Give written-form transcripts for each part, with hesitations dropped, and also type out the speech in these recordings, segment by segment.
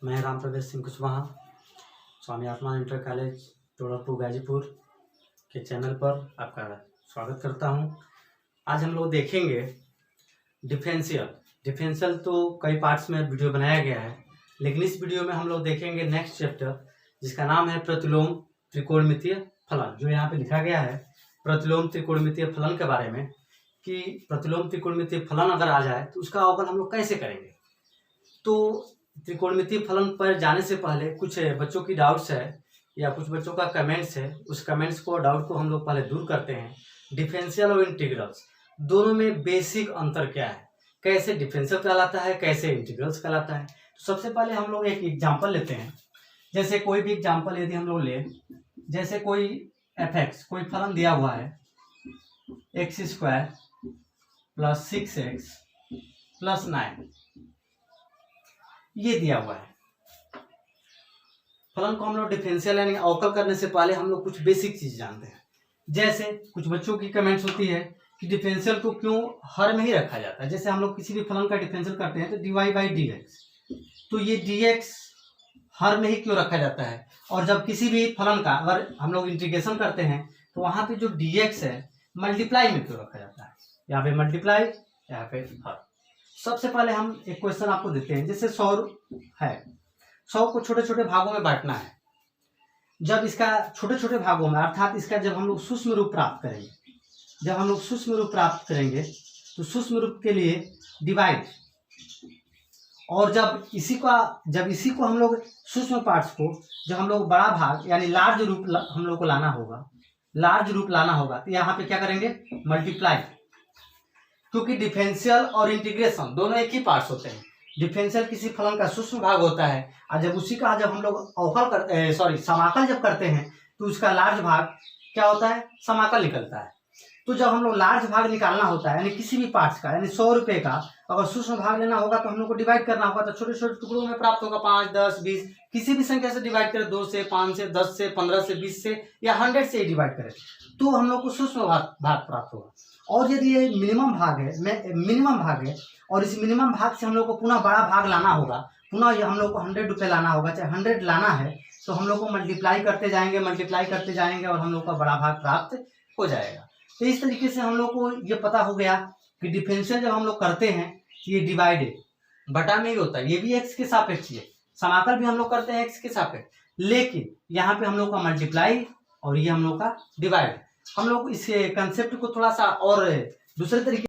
मैं राम प्रवेश सिंह कुशवाहा स्वामी आत्मा इंटर कॉलेज टोड़ापुर गाजीपुर के चैनल पर आपका स्वागत करता हूं। आज हम लोग देखेंगे डिफरेंशियल तो कई पार्ट्स में वीडियो बनाया गया है, लेकिन इस वीडियो में हम लोग देखेंगे नेक्स्ट चैप्टर जिसका नाम है प्रतिलोम त्रिकोणमितीय फलन। जो यहाँ पे लिखा गया है प्रतिलोम त्रिकोणमितीय फलन के बारे में कि प्रतिलोम त्रिकोणमितीय फलन अगर आ जाए तो उसका अवकल हम लोग कैसे करेंगे। तो त्रिकोणमितीय फलन पर जाने से पहले कुछ बच्चों की डाउट्स है या कुछ बच्चों का कमेंट्स है, उस कमेंट्स को डाउट को हम लोग पहले दूर करते हैं। डिफरेंशियल और इंटीग्रल्स दोनों में बेसिक अंतर क्या है, कैसे डिफरेंशियल कहलाता है, कैसे इंटीग्रल्स कहलाता है। तो सबसे पहले हम लोग एक एग्जांपल लेते हैं। जैसे कोई भी एग्जांपल यदि हम लोग ले, जैसे कोई f(x) कोई फलन दिया हुआ है x² + 6x + 9 ये दिया हुआ है। फलन को हम लोग डिफरेंशियल यानी अवकल करने से पहले हम लोग कुछ बेसिक चीज जानते हैं। जैसे कुछ बच्चों की कमेंट्स होती है कि डिफरेंशियल को क्यों हर में ही रखा जाता है। जैसे हम लोग किसी भी फलन का डिफरेंशियल करते हैं तो dy/dx, तो ये dx हर में ही क्यों रखा जाता है। और जब किसी भी फलन का अगर हम लोग इंटीग्रेशन करते हैं तो वहां पे जो dx है मल्टीप्लाई में क्यों रखा जाता है, यहाँ पे मल्टीप्लाई, यहाँ पे हर। सबसे पहले हम एक क्वेश्चन आपको देते हैं। जैसे 100 है, 100 को छोटे छोटे भागों में बांटना है। जब इसका छोटे छोटे भागों में अर्थात इसका जब हम लोग सूक्ष्म रूप प्राप्त करेंगे, जब हम लोग सूक्ष्म रूप प्राप्त करेंगे तो सूक्ष्म रूप के लिए डिवाइड, और जब इसी को हम लोग सूक्ष्म पार्ट्स को जब हम लोग बड़ा भाग यानी लार्ज रूप हम लोग को लाना होगा, लार्ज रूप लाना होगा, तो यहाँ पे क्या करेंगे मल्टीप्लाई। क्योंकि डिफरेंशियल और इंटीग्रेशन दोनों एक ही पार्ट्स होते हैं। डिफरेंशियल किसी फलन का सूक्ष्म भाग होता है और जब उसी का जब हम लोग समाकल जब करते हैं तो उसका लार्ज भाग क्या होता है, समाकल निकलता है। तो जब हम लोग लार्ज भाग निकालना होता है यानी किसी भी पार्ट्स का यानी 100 रुपए का अगर सूक्ष्म भाग लेना होगा तो हम लोग को डिवाइड करना होगा, तो छोटे छोटे टुकड़ों में प्राप्त होगा। 5, 10, 20 किसी भी संख्या से डिवाइड करें, 2 से, 5 से, 10 से, 15 से, 20 से या 100 से डिवाइड करें तो हम लोग को सूक्ष्म भाग प्राप्त होगा। और यदि ये मिनिमम भाग है और इस मिनिमम भाग से हम लोग को पुनः बड़ा भाग लाना होगा, पुनः ये हम लोग को 100 रुपये लाना होगा, चाहे 100 लाना है तो हम लोग को मल्टीप्लाई करते जाएंगे और हम लोग का बड़ा भाग प्राप्त हो जाएगा। तो इस तरीके से हम लोग को ये पता हो गया कि डिफरेंशियल जब हम लोग करते हैं तो ये डिवाइड बटा में ही होता है, ये भी x के सापेक्ष है। समाकल भी हम लोग करते हैं x के सापेक्ष, लेकिन यहाँ पे हम लोग का मल्टीप्लाई और ये हम लोग का डिवाइड। हम लोग इस कंसेप्ट को थोड़ा सा और दूसरे तरीके,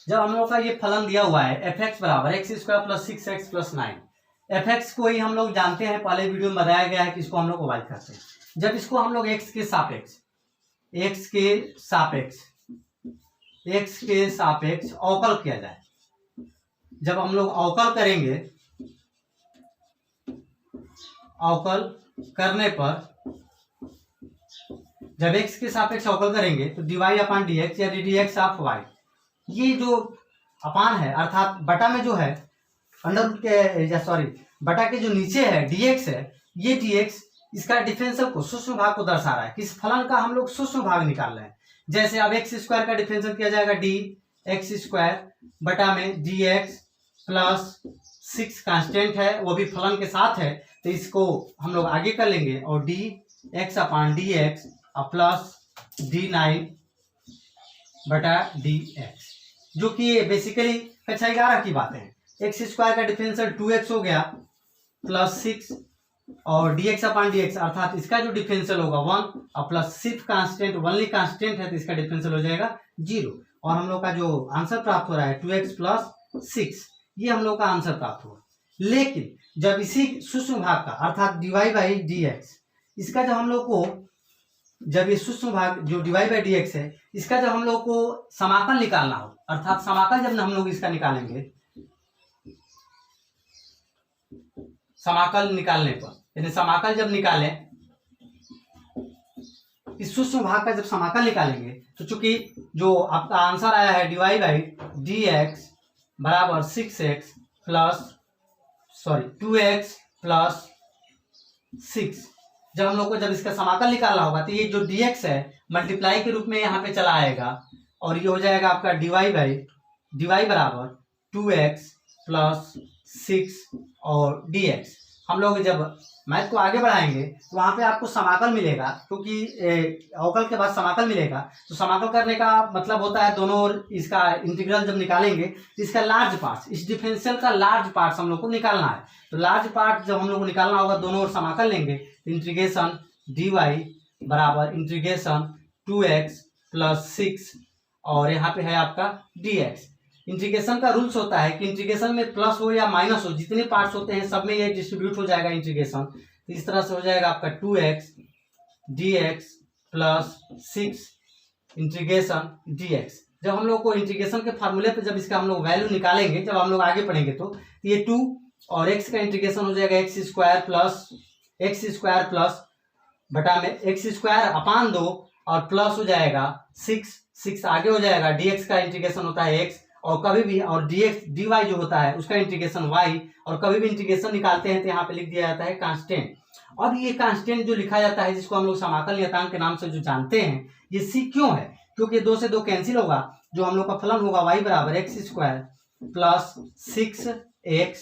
जब हम लोग का ये फलन दिया हुआ है f(x) = x² + 6x + 9, f(x) को ही हम लोग जानते हैं, पहले वीडियो में बताया गया है कि इसको हम लोग डिवाइड करते हैं। जब इसको हम लोग x के सापेक्ष अवकल किया जाए, जब हम लोग अवकल करेंगे, अवकल करने पर जब x के सापेक्ष अवकल करेंगे तो dy/dx या ddx(y), ये जो अपान है अर्थात बटा में जो है बटा के जो नीचे है dx है, ये dx इसका डिफरेंशियल को सूक्ष्म भाग को दर्शा रहा है। किस फलन का हम लोग सूक्ष्म भाग निकाल रहे हैं। जैसे अब x² का डिफरेंशियल किया जाएगा dx² बटा में dx + 6 कांस्टेंट है, वो भी फलन के साथ है, तो इसको हम लोग आगे कर लेंगे और dx/dx + d9/dx, जो कि बेसिकली कक्षा 11 की बातें हैं। x² का डिफरेंशियल 2x हो गया + 6 और dx/dx अर्थात इसका जो डिफरेंशियल होगा 1 और प्लस सिर्फ कांस्टेंट ओनली कांस्टेंट है तो इसका डिफरेंशियल हो जाएगा 0, और हम लोग का जो आंसर प्राप्त हो रहा है 2x + 6, ये हम लोग का आंसर प्राप्त हुआ। लेकिन जब इसी सूक्ष्म भाग का अर्थात dy/dx इसका जब हम लोग को जब ये सूक्ष्म भाग जो dy/dx है इसका जब हम लोग को समाकल निकालना हो, अर्थात समाकल जब हम लोग इसका निकालेंगे, समाकल निकालने पर यानी समाकल जब निकालें, इस सूक्ष्म भाग का जब समाकल निकालेंगे तो चूंकि जो आपका आंसर आया है dy/dx = 6x + 2x + 6, जब हम लोग को जब इसका समाकल निकालना होगा तो ये जो dx है मल्टीप्लाई के रूप में यहाँ पे चला आएगा और ये हो जाएगा आपका dy = 2x + 6 और dx। हम लोग जब मैथ को आगे बढ़ाएंगे तो वहाँ पे आपको समाकल मिलेगा, क्योंकि अवकल के बाद समाकल मिलेगा। तो समाकल करने का मतलब होता है दोनों ओर इसका इंटीग्रल जब निकालेंगे तो इसका लार्ज पार्ट, इस डिफरेंशियल का लार्ज पार्ट हम लोग को निकालना है। तो लार्ज पार्ट जब हम लोग को निकालना होगा, दोनों ओर समाकल लेंगे तो इंटीग्रेशन dy बराबर इंटीग्रेशन 2x प्लस 6 और यहाँ पे है आपका dx। इंटीग्रेशन का रूल्स होता है कि इंटीग्रेशन में प्लस हो या माइनस हो, जितने पार्ट्स होते हैं सब में ये डिस्ट्रीब्यूट हो जाएगा इंटीग्रेशन। तो इस तरह से हो जाएगा आपका 2x dx plus 6 integration dx। जब हम लोग को इंटीग्रेशन के फार्मूले पे जब इसका हम लोग वैल्यू निकालेंगे, जब हम लोग आगे पढ़ेंगे तो ये 2 और x का इंटीग्रेशन हो जाएगा x स्क्वायर प्लस बटा में x स्क्वायर अपान 2 और प्लस हो जाएगा 6 आगे हो जाएगा। dx का इंटीग्रेशन होता है x और कभी भी, और dx dy जो होता है उसका इंटीग्रेशन y, और कभी भी इंटीग्रेशन निकालते हैं तो यहाँ पे लिख दिया जाता है कांस्टेंट। अब ये कांस्टेंट जो लिखा जाता है, जिसको हम लोग समाकल नियतांक के नाम से जो जानते हैं, ये c क्यों है? क्योंकि 2 से 2 कैंसिल होगा, जो हम लोग का फलन होगा y बराबर x स्क्वायर प्लस 6x।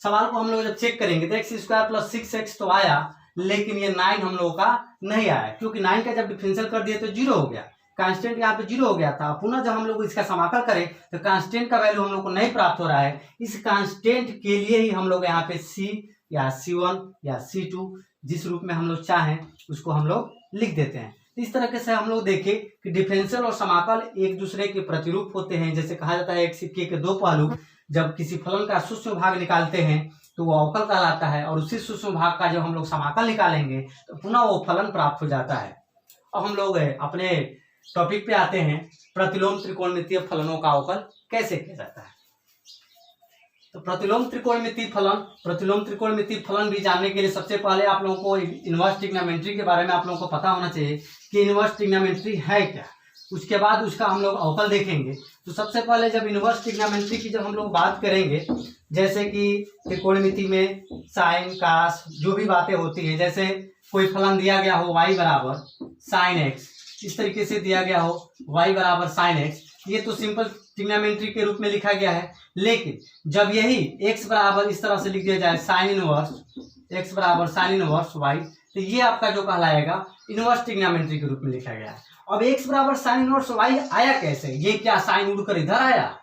सवाल को हम लोग जब चेक करेंगे तो x स्क्वायर प्लस 6x तो आया, लेकिन ये 9 हम लोगों का नहीं आया, क्योंकि 9 का जब डिफरेंशियल कर दिए तो 0 हो गया, कांस्टेंट यहाँ पे 0 हो गया था। पुनः जब हम लोग इसका समाकल करें तो कांस्टेंट का वैल्यू हम लोग को नहीं प्राप्त हो रहा है। इस कांस्टेंट के लिए ही हम लोग यहाँ पे c या c1 या c2 जिस रूप में हम लोग चाहें उसको हम लोग लिख देते हैं। इस तरह से हम लोग देखें कि डिफरेंशियल और समाकल एक दूसरे के प्रतिरूप होते हैं। जैसे कहा जाता है एक सिक्के के दो पहलू। जब किसी फलन का सूक्ष्म भाग निकालते हैं तो वो अवकल कहलाता है, और उसी सूक्ष्म भाग का जब हम लोग समाकल निकालेंगे तो पुनः वो फलन प्राप्त हो जाता है। अब हम लोग अपने टॉपिक पे आते हैं, प्रतिलोम त्रिकोणमितीय फलनों का अवकल कैसे किया जाता है। तो प्रतिलोम त्रिकोणमितीय फलन भी जानने के लिए सबसे पहले आप लोगों को इनवर्स ट्रिग्नोमेट्री के बारे में आप लोगों को पता होना चाहिए कि इनवर्स ट्रिग्नोमेट्री है क्या। उसके बाद उसका हम लोग अवकल देखेंगे। तो सबसे पहले जब इनवर्स ट्रिग्नोमेट्री की जब हम लोग बात करेंगे, जैसे कि त्रिकोणमिति में साइन कास जो भी बातें होती है, जैसे कोई फलन दिया गया हो y बराबर साइन एक्स, इस तरीके से दिया गया हो y बराबर साइन एक्स, ये तो सिंपल ट्रिग्नोमेट्री के रूप में लिखा गया है। लेकिन जब यही x बराबर इस तरह से लिख दिया जाए साइन इनवर्स x बराबर साइन इनवर्स y, तो ये आपका जो कहलाएगा इनवर्स ट्रिग्नोमेट्री के रूप में लिखा गया है। अब x बराबर साइन इनवर्स y आया कैसे? ये क्या साइन उड़कर इधर आया?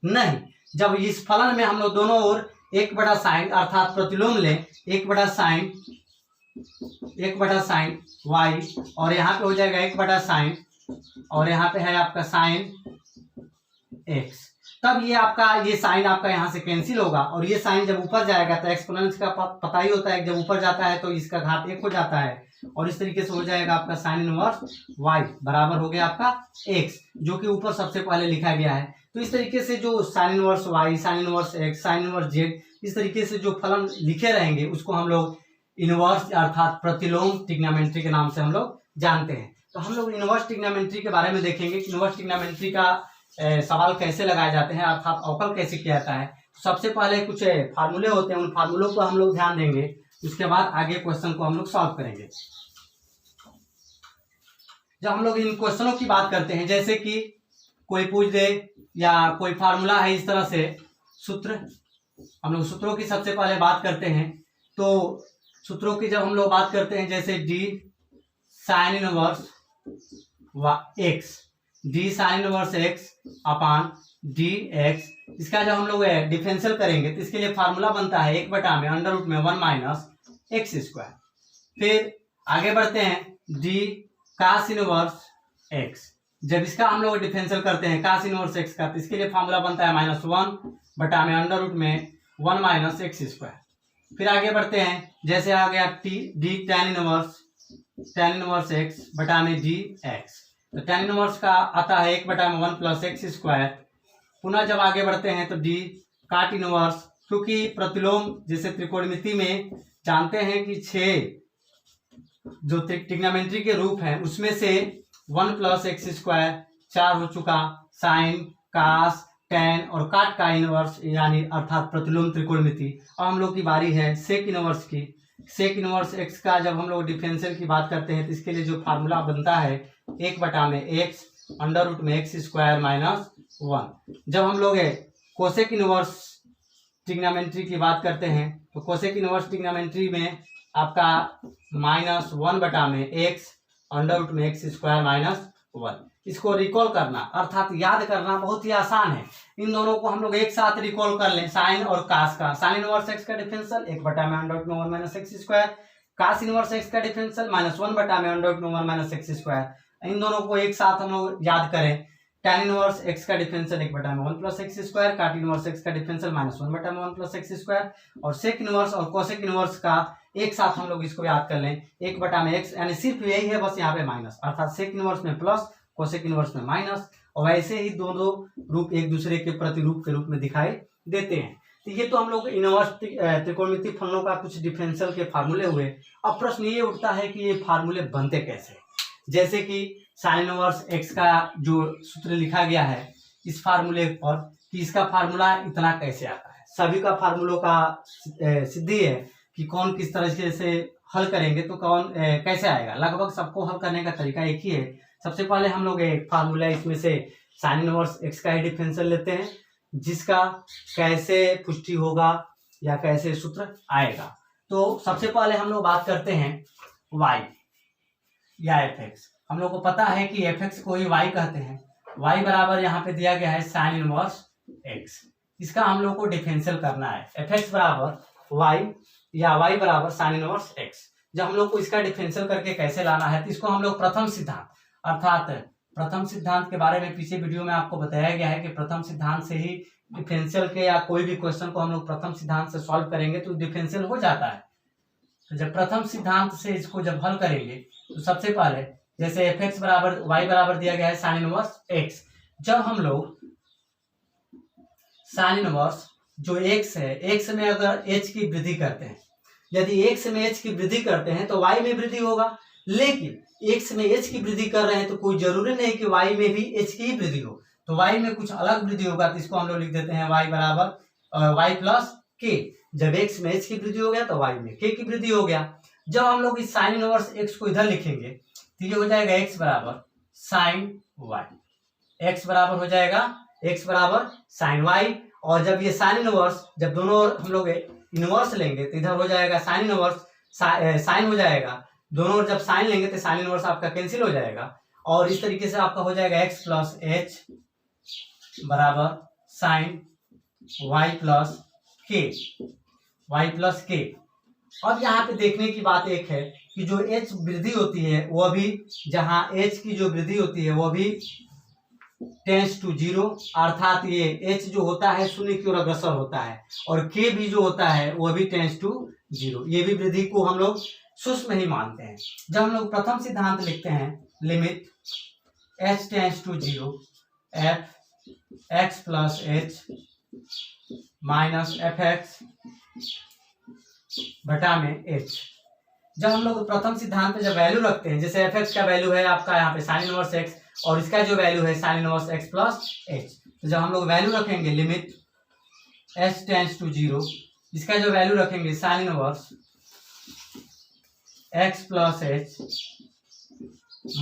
नहीं, जब इस फलन में हम लोग दोनों ओर एक बड़ा साइन अर्थात प्रतिलोम लें, एक बड़ा साइन y और यहाँ पे हो जाएगा एक बड़ा साइन और यहाँ पे है आपका साइन x, तब ये आपका ये साइन आपका यहाँ से कैंसिल होगा और ये साइन जब ऊपर जाएगा तो एक्सपोनेंस का पता ही होता है, जब ऊपर जाता है तो इसका घात 1 हो जाता है और इस तरीके से हो जाएगा आपका साइन इनवर्स y बराबर हो गया आपका x, जो कि ऊपर सबसे पहले लिखा गया है। तो इस तरीके से जो sine inverse y, sign inverse x, sine inverse z, इस तरीके से जो फलन लिखे रहेंगे उसको हम लोग इनवर्स अर्थात प्रतिलोम ट्रिग्नोमेट्री के नाम से हम लोग जानते हैं। तो हम लोग इनवर्स ट्रिग्नोमेट्री के बारे में देखेंगे कि इनवर्स ट्रिग्नोमेट्री का सवाल कैसे लगाए जाते हैं अर्थात अवकल कैसे किया जाता है। तो सबसे पहले कुछ फार्मूले होते हैं, उन फार्मूलों को हम लोग ध्यान देंगे, उसके बाद आगे क्वेश्चन को हम लोग सॉल्व करेंगे। जब हम लोग इन क्वेश्चनों की बात करते हैं, जैसे कि कोई पूछ दे या कोई फार्मूला है इस तरह से सूत्र, हम लोग सूत्रों की सबसे पहले बात करते हैं। तो सूत्रों की जब हम लोग बात करते हैं, जैसे d sine inverse x, d sine inverse x upon d x, इसका जब हम लोग डिफरेंशियल करेंगे तो इसके लिए फार्मूला बनता है 1/में अंडर रूट में 1 माइनस एक्स स्क्वायर। फिर आगे बढ़ते हैं, डी कास इनवर्स एक्स, जब इसका हम लोग डिफरेंशियल करते हैं कास इनवर्स एक्स का, तो इसके लिए फार्मूला बनता है -1/में अंडर रूट में 1 माइनस एक्स स्क्वायर। फिर आगे बढ़ते हैं, जैसे आ गया डी टैन इनवर्स एक्स बटा में डी एक्स, तो टैन इनवर्स का आता है 1/1 प्लस एक्स स्क्वायर। पुनः जब आगे बढ़ते हैं तो डी काट इनवर्स, क्योंकि प्रतिलोम जैसे त्रिकोणमिति में जानते हैं कि 6 जो ट्रिग्नोमेट्री के रूप हैं उसमें से 1 प्लस एक्स स्क्वायर 4 हो चुका, साइन कास टैन और काट का इनवर्स यानी अर्थात प्रतिलोम त्रिकोणमिति। अब हम लोग की बारी है सेक इनवर्स की। सेक इनवर्स एक्स का जब हम लोग डिफरेंशियल की बात करते हैं तो इसके लिए जो फार्मूला बनता है 1/में एक्स अंडर रूट में एक्स स्क्वायर माइनस 1। जब हम लोग कोसेक इनवर्स ट्रिग्नोमेट्री की बात करते हैं तो कोसेक इनवर्स ट्रिग्नोमेट्री में आपका -1 बटा में x अंडर रूट में x स्क्वायर -1, इसको रिकॉल करना अर्थात याद करना बहुत ही आसान है। इन दोनों को हम लोग एक साथ रिकॉल कर लें, साइन और कास का। साइन इनवर्स x का डिफरेंशियल 1 बटा में अंडर रूट में 1 माइनस x स्क्वायर, कास इनवर्स x का डिफरेंशियल -1 बटा में अंडर रूट में 1 माइनस x स्क्वायर। इन दोनों को एक साथ हम लोग याद करें। tan इनवर्स x का डिफरेंशियल 1 बटा में 1 प्लस x स्क्वायर, काट इनवर्स x का डिफरेंशियल -1 बटा में 1 प्लस x स्क्वायर, और सेक इनवर्स और कोसेक इनवर्स का एक साथ हम लोग इसको याद कर लें 1 बटा में x, यानी सिर्फ यही है बस यहाँ पे माइनस, अर्थात सेक इनवर्स में प्लस कोसेक इनवर्स में माइनस, और वैसे ही दोनों रूप एक दूसरे के प्रतिरूप के रूप में दिखाई देते हैं। तो ये तो हम लोग इनवर्स त्रिकोणमितीय फलनों का कुछ डिफरेंशियल के फार्मूले हुए। अब प्रश्न ये उठता है कि ये फार्मूले बनते कैसे, जैसे कि साइन इनवर्स x का जो सूत्र लिखा गया है इस फार्मूले पर, कि इसका फार्मूला इतना कैसे आता है। सभी का फार्मूलों का सिद्धि है कि कौन किस तरह से हल करेंगे तो कौन कैसे आएगा। लगभग सबको हल करने का तरीका एक ही है। सबसे पहले हम लोग एक फार्मूला इसमें से साइन इनवर्स x का ही डिफरेंशियल लेते हैं, जिसका कैसे पुष्टि होगा या कैसे सूत्र आएगा। तो सबसे पहले हम लोग बात करते हैं y या fx। हम लोग को पता है कि fx को ही y कहते हैं। y बराबर यहाँ पे दिया गया है साइन इनवर्स x, इसका हम लोग को डिफरेंशियल करना है। fx बराबर y या y बराबर साइन इनवर्स x। जब हम लोग को इसका डिफरेंशियल करके कैसे लाना है तो इसको हम लोग प्रथम सिद्धांत, अर्थात प्रथम सिद्धांत के बारे में पीछे वीडियो में आपको बताया गया है कि प्रथम सिद्धांत से ही डिफरेंशियल के या कोई भी क्वेश्चन को हम लोग प्रथम सिद्धांत से सॉल्व करेंगे तो डिफरेंशियल हो जाता है। तो जब प्रथम सिद्धांत से इसको जब हल करेंगे तो सबसे पहले जैसे fx बराबर y बराबर दिया गया है साइन इनवर्स x, जब हम लोग साइन इनवर्स जो x है, x में अगर h की वृद्धि करते हैं, यदि x में h की वृद्धि करते हैं तो y में वृद्धि होगा, लेकिन x में h की वृद्धि कर रहे हैं तो कोई जरूरी नहीं कि y में भी h की ही वृद्धि हो, तो y में कुछ अलग वृद्धि होगा। तो इसको हम लोग लिख देते हैं y बराबर y प्लस k। जब x में h की वृद्धि हो गया तो y में k की वृद्धि हो गया। जब हम लोग इस साइन इनवर्स x को इधर लिखेंगे तो ये हो जाएगा x बराबर साइन y, x बराबर हो जाएगा x बराबर साइन y। और जब ये साइन इनवर्स, जब दोनों हम लोग इनवर्स लेंगे तो इधर हो जाएगा साइन इनवर्स, साइन हो जाएगा, दोनों ओर जब साइन लेंगे तो साइन इनवर्स आपका कैंसिल हो जाएगा, और इस तरीके से आपका हो जाएगा x प्लस h बराबर साइन y प्लस k। अब यहाँ पे देखने की बात एक है कि जो h वृद्धि होती है वो भी, जहाँ h की जो वृद्धि होती है वो भी टेंस टू 0, अर्थात ये h जो होता है शून्य की ओर अग्रसर होता है, और k भी जो होता है वो भी टेंस टू 0। ये भी वृद्धि को हम लोग सूक्ष्म ही मानते हैं। जब हम लोग प्रथम सिद्धांत लिखते हैं, limit h tends to 0 f x plus h minus fx बटा में h। जब हम लोग प्रथम सिद्धांत पे जब वैल्यू रखते हैं, जैसे fx का वैल्यू है आपका यहाँ पे साइन इनवर्स x, और इसका जो वैल्यू है sign inverse x plus h, तो जब हम लोग वैल्यू रखेंगे लिमिट h टेंस टू 0, इसका जो वैल्यू रखेंगे sign inverse x plus h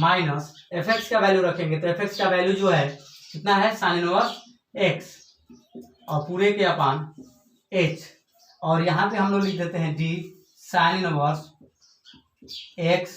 minus fx का वैल्यू रखेंगे तो fx का वैल्यू जो है कितना है साइन इनवर्स x और पूरे के अपान h, और यहाँ पे हम लोग लिख देते हैं d साइन इनवर्स x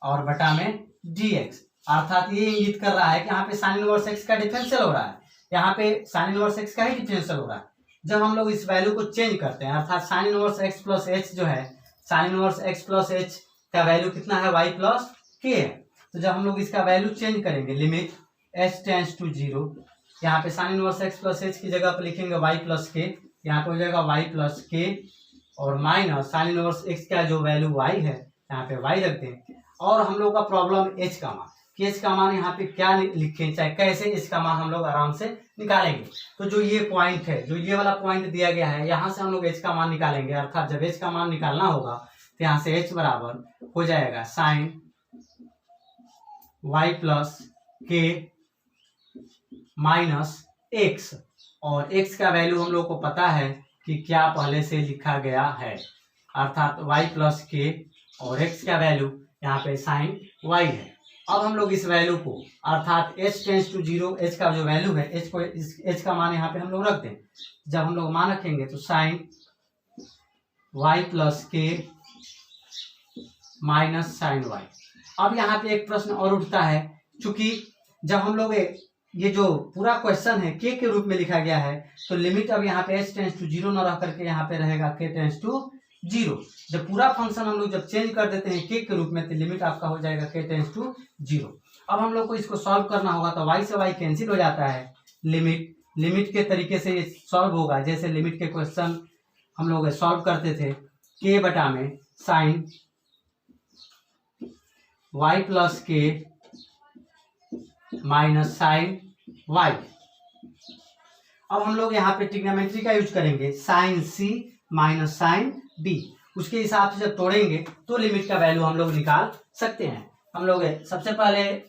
और बटा में dx, अर्थात ये इंगित कर रहा है कि यहाँ पे साइन इनवर्स x का डिफरेंशियल हो रहा है, यहाँ पे साइन इनवर्स x का ही डिफरेंशियल हो रहा है। जब हम लोग इस वैल्यू को चेंज करते हैं, अर्थात sign inverse x plus h जो है, sign inverse x plus h का वैल्यू कितना है y प्लस k है, तो जब हम लोग इसका वैल्यू चेंज करेंगे लिमिट h टेंस टू 0, यहाँ पे sign inverse x plus h की जगह पर लिखेंगे y प्लस k, यहाँ पे हो जाएगा y प्लस k और माइनस साइन इनवर्स x का जो वैल्यू y है यहाँ पे y रखते हैं, और हम लोग का प्रॉब्लम h का मान, कि h का मान यहाँ पे क्या लिखें, चाहे कैसे h का मान हम लोग आराम से निकालेंगे। तो जो ये पॉइंट है, जो ये वाला पॉइंट दिया गया है, यहाँ से हम लोग h का मान निकालेंगे, अर्थात जब h का मान निकालना होगा तो यहाँ से h बराबर हो जाएगा sine y plus k minus x, और x का वैल्यू हम लोग को पता है कि क्या पहले से लिखा गया है, अर्थात y प्लस k, और x का वैल्यू यहाँ पे साइन y है। अब हम लोग इस वैल्यू को अर्थात h टेंस टू 0, h का जो वैल्यू है h को h का मान यहाँ पे हम लोग रख दें। जब हम लोग मान रखेंगे तो साइन y प्लस के माइनस साइन y। अब यहाँ पे एक प्रश्न और उठता है, क्योंकि जब हम लोग ये जो पूरा क्वेश्चन है k के रूप में लिखा गया है, तो लिमिट अब यहाँ पे h टेंस टू 0 न रह करके यहाँ पे रहेगा k टेंस टू 0। जब पूरा फंक्शन हम लोग जब चेंज कर देते हैं k के रूप में, तो लिमिट आपका हो जाएगा k टेंस टू 0। अब हम लोग को इसको सॉल्व करना होगा, तो y से y कैंसिल हो जाता है। लिमिट के तरीके से ये सॉल्व होगा। जैसे लिमिट के क्वेश्चन हम लोग सॉल्व करते थे, k बटा में साइन y प्लस के माइनस साइन y। अब हम लोग यहाँ पे ट्रिग्नोमेट्री का यूज करेंगे, sine c minus sine d। उसके हिसाब से जब तोड़ेंगे तो लिमिट का वैल्यू हम लोग निकाल सकते हैं। हम लोग सबसे पहले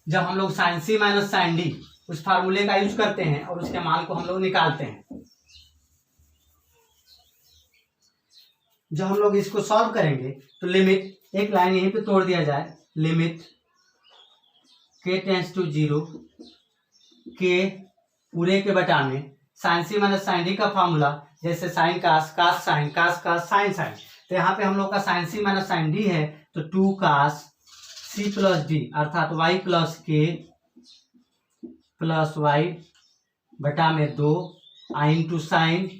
जब हम लोग sine c minus sine d उस फार्मूले का यूज करते हैं और उसके मान को हम लोग निकालते हैं। जब हम लोग इसको सॉल्व करेंगे तो लिमिट, एक लाइन यहीं पे तोड़ दिया जाए, लिमिट k टेंस टू 0 के पूरे के बटा में साइन सी माइनस साइन डी का फॉर्मूला, जैसे साइन कास, कास साइन, कास कास साइन साइन। तो यहाँ पे हम लोग का साइन सी माइनस साइन डी है, तो 2 कास सी प्लस डी अर्थात y प्लस के प्लस y बटा में 2 इंटू साइन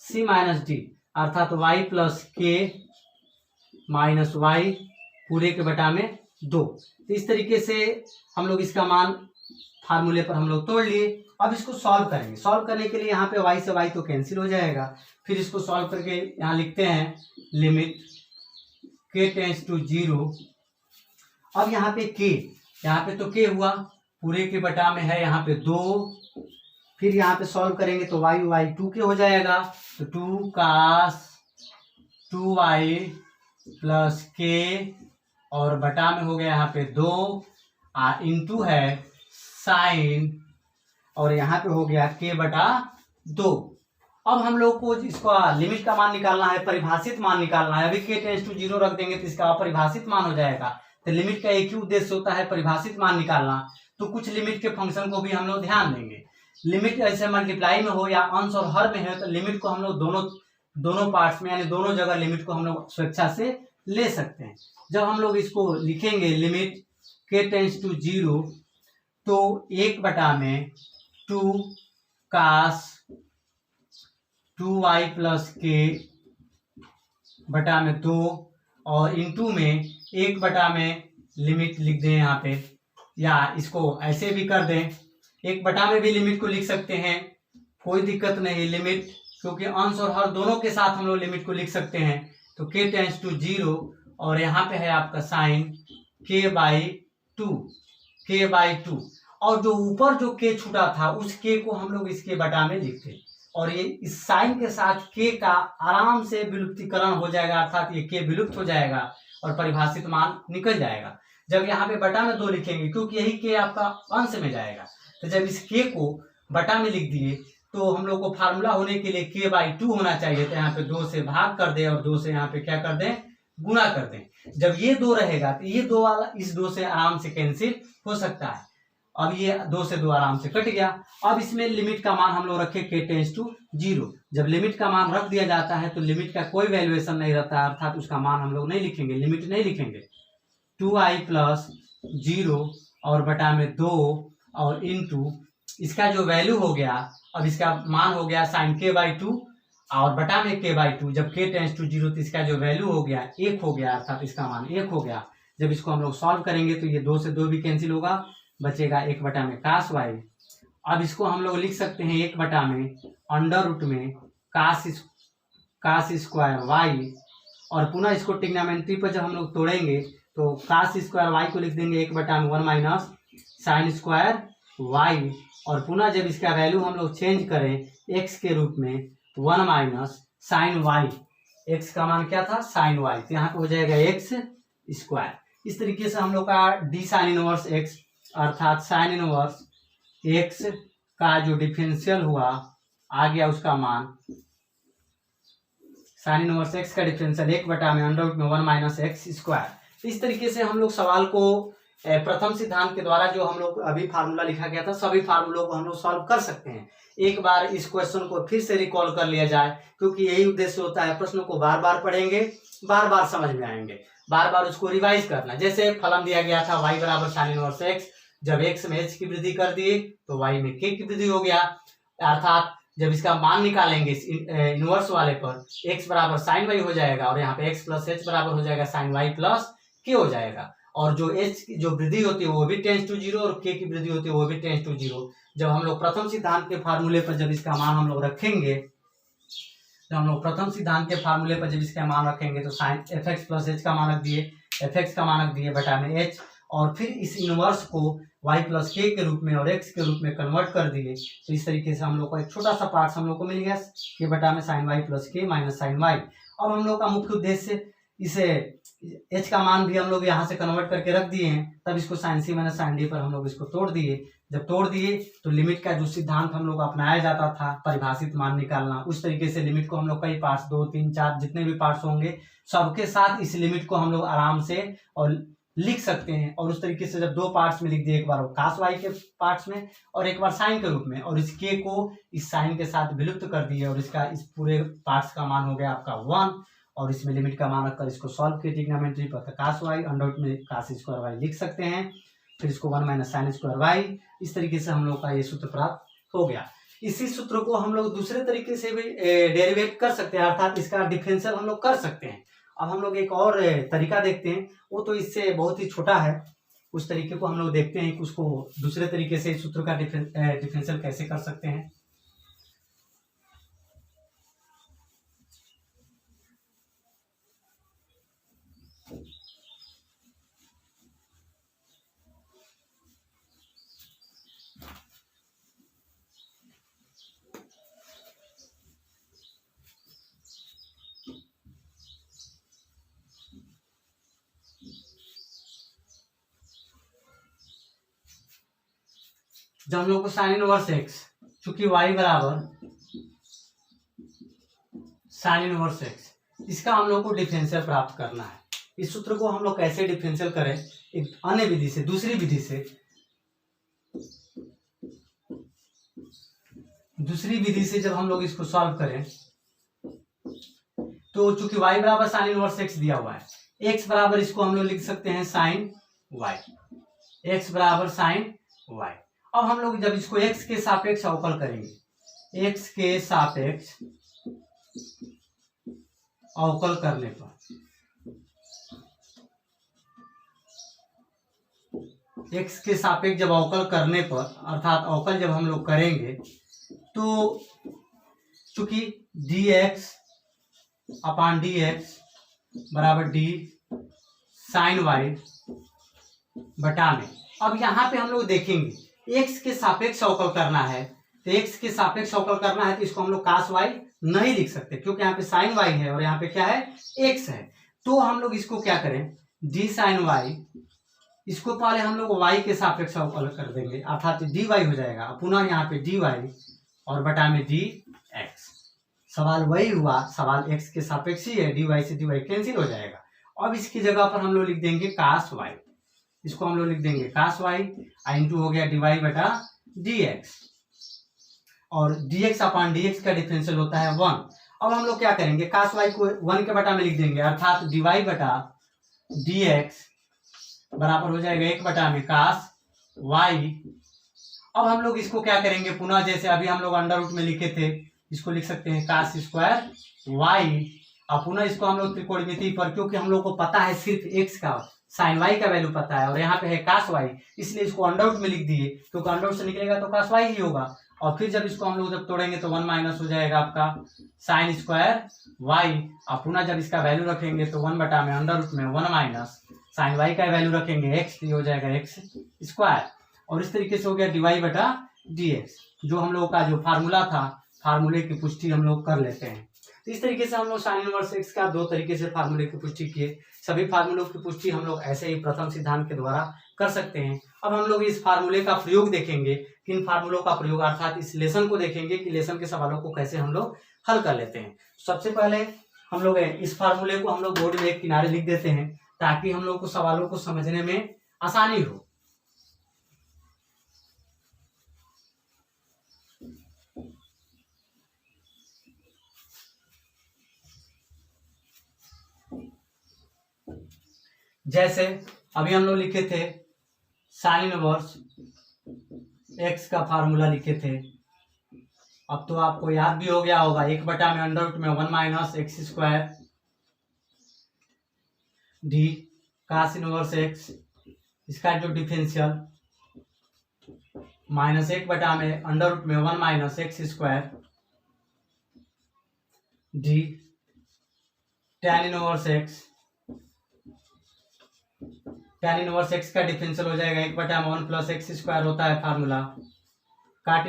सी माइनस डी अर्थात y प्लस के माइनस y पूरे के बटा में 2। तो इस तरीके से हम लोग इसका मान फार्मूले पर हम लोग तोड़ लिए। अब इसको सॉल्व करेंगे। सॉल्व करने के लिए यहाँ पे y से y तो कैंसिल हो जाएगा। फिर इसको सॉल्व करके यहाँ लिखते हैं लिमिट k टेंस टू 0। अब यहाँ पे k, यहाँ पे तो k हुआ, पूरे के बटा में है यहाँ पे 2। फिर यहाँ पे सॉल्व करेंगे तो y 2k हो जाएगा, तो 2 कास 2y प्लस k और बटा में हो गया यहाँ पे 2 इंटू है साइन और यहाँ पे हो गया k बटा 2। अब हम लोग को इसका लिमिट का मान निकालना है, परिभाषित मान निकालना है। अभी k टेंस टू 0 रख देंगे तो इसका अपरिभाषित मान हो जाएगा। तो लिमिट का एक ही उद्देश्य होता है, परिभाषित मान निकालना। तो कुछ लिमिट के फंक्शन को भी हम लोग ध्यान देंगे। लिमिट ऐसे मल्टीप्लाई में हो या अंश और हर में है, तो लिमिट को हम लोग दोनों पार्ट्स में यानी दोनों जगह लिमिट को हम लोग स्वेच्छा से ले सकते हैं। जब हम लोग इसको लिखेंगे लिमिट k टेंस टू 0, तो 1 बटा में 2 कास 2y प्लस के बटा में 2 और इंटू में 1 बटा में लिमिट लिख दें यहाँ पे, या इसको ऐसे भी कर दें, 1 बटा में भी लिमिट को लिख सकते हैं, कोई दिक्कत नहीं। लिमिट क्योंकि अंश और हर दोनों के साथ हम लोग लिमिट को लिख सकते हैं। तो k टेंस टू 0 और यहाँ पे है आपका साइन k/2 और जो ऊपर जो k छूटा था उस k को हम लोग इसके बटा में लिखते और ये इस साइन के साथ k का आराम से विलुप्तीकरण हो जाएगा, अर्थात ये k विलुप्त हो जाएगा और परिभाषित मान निकल जाएगा। जब यहाँ पे बटा में 2 लिखेंगे क्योंकि यही k आपका अंश में जाएगा, तो जब इस k को बटा में लिख दिए तो हम लोग को फार्मूला होने के लिए k/2 होना चाहिए। तो यहाँ पे 2 से भाग कर दे और 2 से यहाँ पे क्या कर दें, गुणा कर दें। जब ये 2 रहेगा तो ये 2 वाला इस 2 से आराम से कैंसिल हो सकता है। अब ये 2 से 2 आराम से कट गया। अब इसमें लिमिट का मान हम लोग रखे k टेंस टू 0। जब लिमिट का मान रख दिया जाता है तो लिमिट का कोई वैल्यूएशन नहीं रहता, अर्थात उसका मान हम लोग नहीं लिखेंगे, लिमिट नहीं लिखेंगे। 2i प्लस 0 और बटा में 2 और इंटू इसका जो वैल्यू हो गया, अब इसका मान हो गया साइन k/2 और बटा में k/2। जब k टेंस टू 0 तो इसका जो वैल्यू हो गया 1 हो गया, अर्थात इसका मान 1 हो गया। जब इसको हम लोग सॉल्व करेंगे तो ये 2 से 2 भी कैंसिल होगा, बचेगा 1 बटा में कास y। अब इसको हम लोग लिख सकते हैं 1 बटा में अंडर रूट में कास स्क्वायर y और पुनः इसको ट्रिग्नोमेट्री पर जब हम लोग तोड़ेंगे तो कास स्क्वायर y को लिख देंगे 1 बटा में 1 माइनस साइन स्क्वायर y और पुनः जब इसका वैल्यू हम लोग चेंज करें x के रूप में 1 माइनस साइन y, x का मान क्या था साइन y, तो यहाँ पे हो जाएगा x स्क्वायर। इस तरीके से हम लोग का d साइन इनवर्स x अर्थात साइन इनवर्स x का जो डिफरेंशियल हुआ आ गया, उसका मान साइन इनवर्स x का डिफरेंशियल 1 बटा में अंडर रूट में 1 माइनस एक्स स्क्वायर। इस तरीके से हम लोग सवाल को प्रथम सिद्धांत के द्वारा जो हम लोग अभी फार्मूला लिखा गया था सभी फार्मूलों को हम लोग सॉल्व कर सकते हैं। एक बार इस क्वेश्चन को फिर से रिकॉल कर लिया जाए, क्योंकि यही उद्देश्य होता है, प्रश्नों को बार बार पढ़ेंगे, बार बार समझ में आएंगे, बार बार उसको रिवाइज करना। जैसे फलन दिया गया था y बराबर साइन इनवर्स x, जब x में h की वृद्धि कर दिए तो y में k की वृद्धि हो गया, अर्थात जब इसका मान निकालेंगे इनवर्स वाले पर x बराबर साइन y हो जाएगा और यहाँ पे x प्लस h बराबर हो जाएगा साइन y प्लस k हो जाएगा। और जो h की जो वृद्धि होती है वो भी टेंस टू जीरो और k की वृद्धि होती है वो भी टेंस टू जीरो। जब हम लोग प्रथम सिद्धांत के फार्मूले पर जब इसका मान हम लोग रखेंगे, जब हम लोग प्रथम सिद्धांत के फार्मूले पर जब इसका मान रखेंगे तो साइन fx प्लस h का मान रख दिए, fx का मान रख दिए बटा में h, और फिर इस इनवर्स को y प्लस k के रूप में और x के रूप में कन्वर्ट कर दिए। तो इस तरीके से हम लोग को एक छोटा सा पार्ट हम लोग को मिल गया k बटा में sine y plus k minus sine y। अब हम लोग का मुख्य उद्देश्य इसे h का मान भी हम लोग यहाँ से कन्वर्ट करके रख दिए हैं, तब इसको sine c minus sine d पर हम लोग इसको तोड़ दिए। जब तोड़ दिए तो लिमिट का जो सिद्धांत हम लोग अपनाया जाता था परिभाषित मान निकालना, उस तरीके से लिमिट को हम लोग कई पार्ट्स 2 3 4 जितने भी पार्ट्स होंगे सबके साथ इस लिमिट को हम लोग आराम से और लिख सकते हैं। और उस तरीके से जब दो पार्ट्स में लिख दिए, एक बार कास वाई के पार्ट्स में और एक बार साइन के रूप में, और इस के को इस साइन के साथ विलुप्त कर दिए और इसका इस पूरे पार्ट्स का मान हो गया आपका 1, और इसमें लिमिट का मान रखकर इसको सॉल्व किए ट्रिग्नोमेट्री पर कास वाई अंडर में कास स्क्वायर वाई लिख सकते हैं, फिर इसको 1 माइनस साइन स्क्वायर वाई। इस तरीके से हम लोग का ये सूत्र प्राप्त हो गया। इसी सूत्र को हम लोग दूसरे तरीके से भी डेरिवेट कर सकते हैं, अर्थात इसका डिफरेंशियल हम लोग कर सकते हैं। अब हम लोग एक और तरीका देखते हैं, वो तो इससे बहुत ही छोटा है, उस तरीके को हम लोग देखते हैं कि उसको दूसरे तरीके से सूत्र का डिफरेंशियल कैसे कर सकते हैं। जब हम लोग को साइन इनवर्स एक्स, चूंकि y बराबर साइन इनवर्स एक्स, इसका हम लोग को डिफरेंशियल प्राप्त करना है। इस सूत्र को हम लोग कैसे डिफरेंशियल करें, एक अन्य विधि से, दूसरी विधि से जब हम लोग इसको सॉल्व करें तो चूंकि y बराबर साइन इनवर्स एक्स दिया हुआ है, x बराबर इसको हम लोग लिख सकते हैं साइन y, x बराबर साइन y। अब हम लोग जब इसको x के सापेक्ष अवकल करेंगे, x के सापेक्ष अवकल करने पर, x के सापेक्ष जब अवकल करने पर, अर्थात अवकल जब हम लोग करेंगे तो चूंकि dx अपान dx बराबर d साइन y बटा में, अब यहाँ पे हम लोग देखेंगे x के सापेक्ष अवकल करना है, तो x के सापेक्ष अवकल करना है तो इसको हम लोग कास y नहीं लिख सकते, क्योंकि यहाँ पे साइन y है और यहाँ पे क्या है x है। तो हम लोग इसको क्या करें, d साइन y, इसको पहले हम लोग y के सापेक्ष अवकल कर देंगे, अर्थात dy हो जाएगा, पुनः यहाँ पे dy और बटा में dx। सवाल वही हुआ, सवाल x के सापेक्ष ही है, dy से dy कैंसिल हो जाएगा। अब इसकी जगह पर हम लोग लिख देंगे कास y, इसको हम लोग लिख देंगे कास y इंटू हो गया dy बटा dx, और dx अपान dx का डिफरेंशियल होता है 1। अब हम लोग क्या करेंगे, कास y को 1 के बटा में लिख देंगे, अर्थात dy बटा dx बराबर हो जाएगा 1 बटा में कास y। अब हम लोग इसको क्या करेंगे, पुनः जैसे अभी हम लोग अंडर रूट में लिखे थे, इसको लिख सकते हैं कास स्क्वायर y, और पुनः इसको हम लोग त्रिकोणमिति पर, क्योंकि हम लोग को पता है सिर्फ x का साइन y का वैल्यू पता है और यहाँ पे है कास y, इसलिए इसको अंडर रूट में लिख दिए, क्योंकि अंडर रूट से निकलेगा तो कास y ही होगा। और फिर जब इसको हम लोग जब तोड़ेंगे तो 1 माइनस हो जाएगा आपका साइन स्क्वायर y, और पुनः जब इसका वैल्यू रखेंगे तो 1 बटा में अंडर रूट में 1 माइनस साइन y का वैल्यू रखेंगे x, तो हो जाएगा x स्क्वायर। और इस तरीके से हो गया dy बटा dx, जो हम लोग का जो फार्मूला था, फार्मूले की पुष्टि हम लोग कर लेते हैं। तो इस तरीके से हम लोग साइन इनवर्स एक्स का दो तरीके से फार्मूले की पुष्टि किए। सभी फार्मूलों की पुष्टि हम लोग ऐसे ही प्रथम सिद्धांत के द्वारा कर सकते हैं। अब हम लोग इस फार्मूले का प्रयोग देखेंगे, किन फार्मूलों का प्रयोग, अर्थात इस लेसन को देखेंगे कि लेसन के सवालों को कैसे हम लोग हल कर लेते हैं। सबसे पहले हम लोग इस फार्मूले को हम लोग बोर्ड में एक किनारे लिख देते हैं, ताकि हम लोग को सवालों को समझने में आसानी हो। जैसे अभी हम लोग लिखे थे साइन इनवर्स एक्स का फार्मूला लिखे थे, अब तो आपको याद भी हो गया होगा, 1 में अंडर रूट में 1 माइनस एक्स स्क्वायर डी कास इनवर्स एक्स, इसका जो डिफरेंशियल माइनस 1 में अंडर रूट में 1 minus x square D tan inverse x, tan inverse x का डिफरेंशियल हो जाएगा 1/1 प्लस एक्स स्क्वायर होता है फार्मूला, काट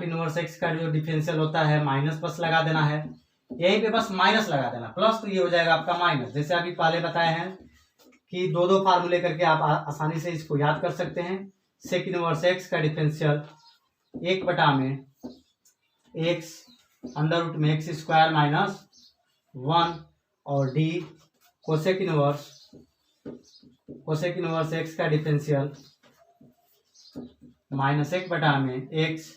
इनवर्स एक्स का जो डिफरेंशियल होता है माइनस प्लस लगा देना है, यहीं पे बस माइनस लगा देना, प्लस तो ये हो जाएगा आपका माइनस। जैसे अभी पहले बताए हैं कि दो फार्मूले करके आप आसानी से इसको याद कर सकते हैं। सेक इनवर्स एक्स का डिफरेंशियल 1 में एक्स अंडर रूट में एक्स स्क्वायर माइनस 1 और डी कोसेक इनवर्स एक्स का डिफरेंशियल माइनस 1 में एक्स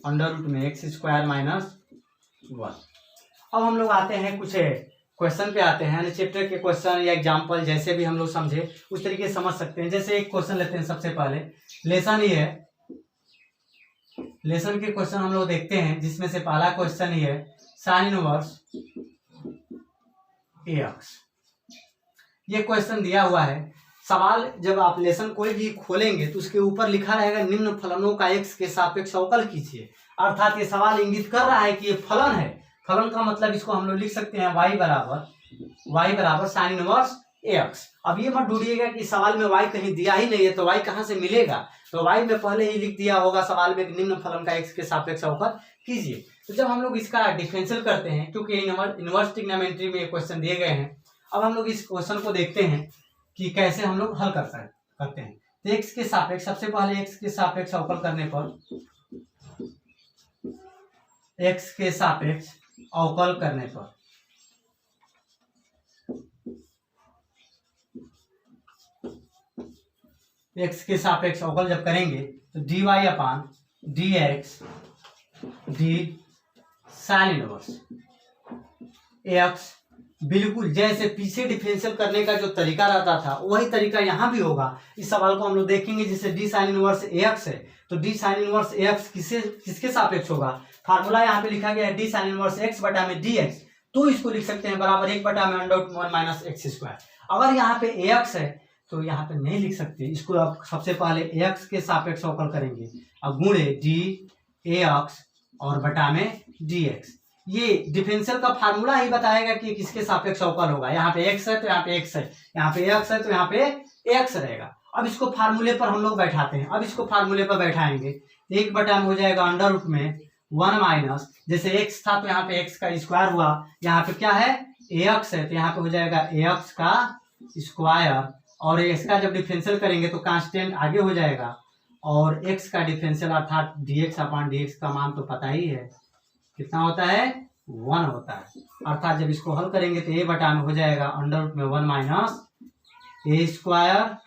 अंडर रूट में एक्स स्क्वायर माइनस 1। अब हम लोग आते हैं कुछ क्वेश्चन पे आते हैं, चैप्टर के क्वेश्चन या एग्जाम्पल जैसे भी हम लोग समझे उस तरीके से समझ सकते हैं। जैसे एक क्वेश्चन लेते हैं, सबसे पहले लेसन ही है, लेसन के क्वेश्चन हम लोग देखते हैं, जिसमें से पहला क्वेश्चन ही है साइन इनवर्स एक्स। ये क्वेश्चन दिया हुआ है। सवाल जब आप लेसन कोई भी खोलेंगे तो उसके ऊपर लिखा रहेगा निम्न फलनों का एक्स के सापेक्ष अवकल कीजिए, अर्थात ये सवाल इंगित कर रहा है कि ये फलन है। फलन का मतलब इसको हम लोग लिख सकते हैं y बराबर साइन इनवर्स एक्स। अब ये मत ढूंढिएगा कि सवाल में y कहीं दिया ही नहीं है तो y कहाँ से मिलेगा, तो y में पहले ही लिख दिया होगा सवाल में निम्न फलन का x के सापेक्ष अवकल कीजिए। तो जब हम लोग इसका डिफरेंशियल करते हैं, क्योंकि इनवर्स ट्रिग्नोमेट्री में क्वेश्चन दिए गए हैं, अब हम लोग इस क्वेश्चन को देखते हैं कि कैसे हम लोग हल करते हैं। तो x के सापेक्ष, सबसे पहले x के सापेक्ष अवकल करने पर, x के सापेक्ष अवकल करने पर x के सापेक्ष अवकल जब करेंगे तो dy अपान dx D sine inverse x, बिल्कुल जैसे पीछे डिफरेंशियल करने का जो तरीका रहता था वही तरीका यहाँ भी होगा। इस सवाल को हम लोग देखेंगे, जिसे डी साइन इनवर्स एक्स है तो डी साइन इनवर्स एक्स किसके सापेक्ष होगा, फार्मूला यहाँ पे लिखा गया है डी साइन इनवर्स एक्स बटा में डी एक्स, तो इसको लिख सकते हैं बराबर 1 में under root 1 minus x square. अगर यहाँ पे एक्स है तो यहाँ पे नहीं लिख सकते, इसको आप सबसे पहले एक्स के सापेक्ष अवकल करेंगे, अब गुणे डी एक्स और बटा में डी एक्स। ये डिफरेंशियल का फार्मूला ही बताएगा कि किसके सापेक्ष अवकल होगा। यहाँ पे एक्स है तो यहाँ पे एक्स है, यहाँ पे एक्स है तो यहाँ पे एक्स रहेगा। अब इसको फार्मूले पर हम लोग बैठाते हैं। अब इसको फार्मूले पर बैठाएंगे, 1 में हो जाएगा अंडर रूट में 1 माइनस, जैसे एक्स था तो यहाँ पे एक्स का स्क्वायर हुआ, यहाँ पे क्या है एक्स है तो यहाँ पे हो जाएगा एक्स का स्क्वायर, और एक्स का जब डिफरेंशियल करेंगे तो कांस्टेंट आगे हो जाएगा, और एक्स का डिफरेंशियल अर्थात dx अपान dx का मान तो पता ही है कितना होता है, 1 होता है। अर्थात जब इसको हल करेंगे तो a बटा में हो जाएगा अंडर रूट में 1 माइनस ए स्क्वायर